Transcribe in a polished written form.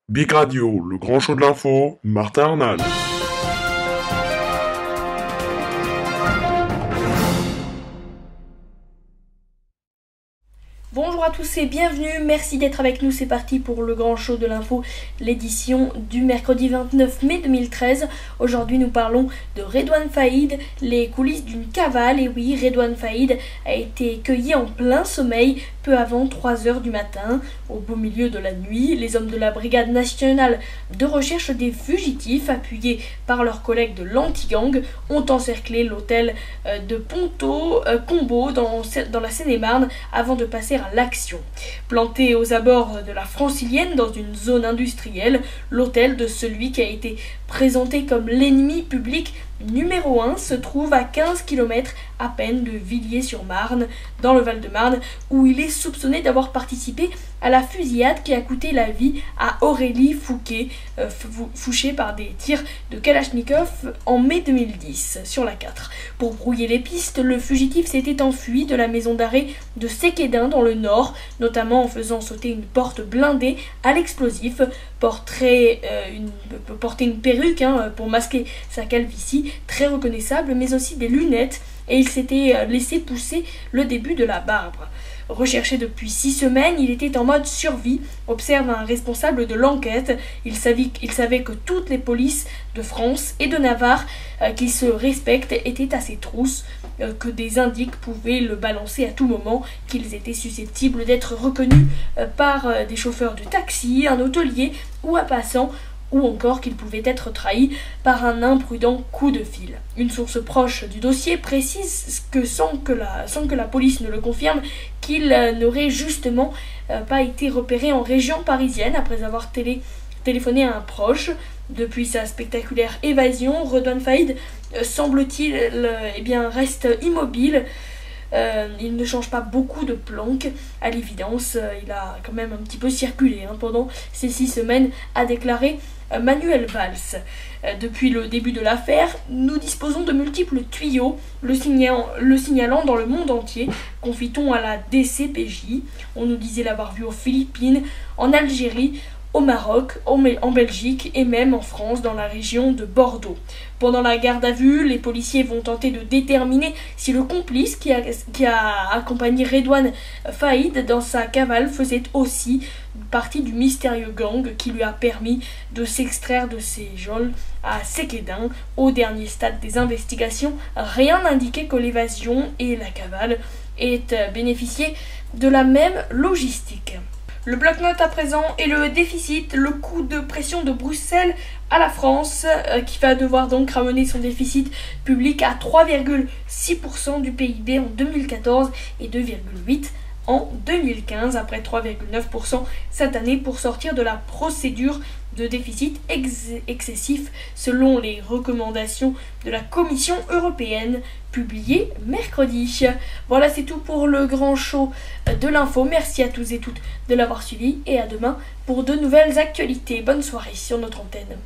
Big Radio, le grand show de l'info, Martin Arnal. Bonjour à tous et bienvenue, merci d'être avec nous, c'est parti pour le grand show de l'info, l'édition du mercredi 29 mai 2013. Aujourd'hui nous parlons de Redouane Faïd, les coulisses d'une cavale. Et oui, Redouane Faïd a été cueilli en plein sommeil, peu avant 3h du matin. Au beau milieu de la nuit, les hommes de la brigade nationale de recherche des fugitifs, appuyés par leurs collègues de l'anti-gang, ont encerclé l'hôtel de Ponto-Combo dans la Seine-et-Marne avant de passer à l'action. Planté aux abords de la Francilienne dans une zone industrielle, l'hôtel de celui qui a été présenté comme l'ennemi public numéro 1 se trouve à 15 km à peine de Villiers-sur-Marne, dans le Val-de-Marne, où il est soupçonné d'avoir participé à la fusillade qui a coûté la vie à Aurélie Fouché par des tirs de Kalachnikov en mai 2010 sur la 4. Pour brouiller les pistes, le fugitif s'était enfui de la maison d'arrêt de Séquedin dans le nord, notamment en faisant sauter une porte blindée à l'explosif, porter une perruque pour masquer sa calvitie, très reconnaissable, mais aussi des lunettes, et il s'était laissé pousser le début de la barbe. Recherché depuis 6 semaines, il était en mode survie, observe un responsable de l'enquête. Il savait que toutes les polices de France et de Navarre qui se respectent étaient à ses trousses, que des indices pouvaient le balancer à tout moment, qu'ils étaient susceptibles d'être reconnus par des chauffeurs de taxi, un hôtelier ou un passant, ou encore qu'il pouvait être trahi par un imprudent coup de fil. Une source proche du dossier précise que sans que la police ne le confirme, qu'il n'aurait justement pas été repéré en région parisienne après avoir téléphoné à un proche. Depuis sa spectaculaire évasion, Redouane Faïd semble-t-il reste immobile. Il ne change pas beaucoup de planque, à l'évidence. Il a quand même un petit peu circulé pendant ces 6 semaines, a déclaré Manuel Valls. Depuis le début de l'affaire, nous disposons de multiples tuyaux, le signalant dans le monde entier, confie-t-on à la DCPJ. On nous disait l'avoir vu aux Philippines, en Algérie, au Maroc, en Belgique et même en France, dans la région de Bordeaux. Pendant la garde à vue, les policiers vont tenter de déterminer si le complice qui a accompagné Redouane Faïd dans sa cavale faisait aussi partie du mystérieux gang qui lui a permis de s'extraire de ses geôles à Séquedin. Au dernier stade des investigations, rien n'indiquait que l'évasion et la cavale aient bénéficié de la même logistique. Le bloc-notes à présent est le déficit, le coup de pression de Bruxelles à la France qui va devoir donc ramener son déficit public à 3,6% du PIB en 2014 et 2,8% en 2015 après 3,9% cette année pour sortir de la procédure de déficit excessif selon les recommandations de la Commission européenne publiées mercredi. Voilà, c'est tout pour le grand show de l'info. Merci à tous et toutes de l'avoir suivi et à demain pour de nouvelles actualités. Bonne soirée sur notre antenne.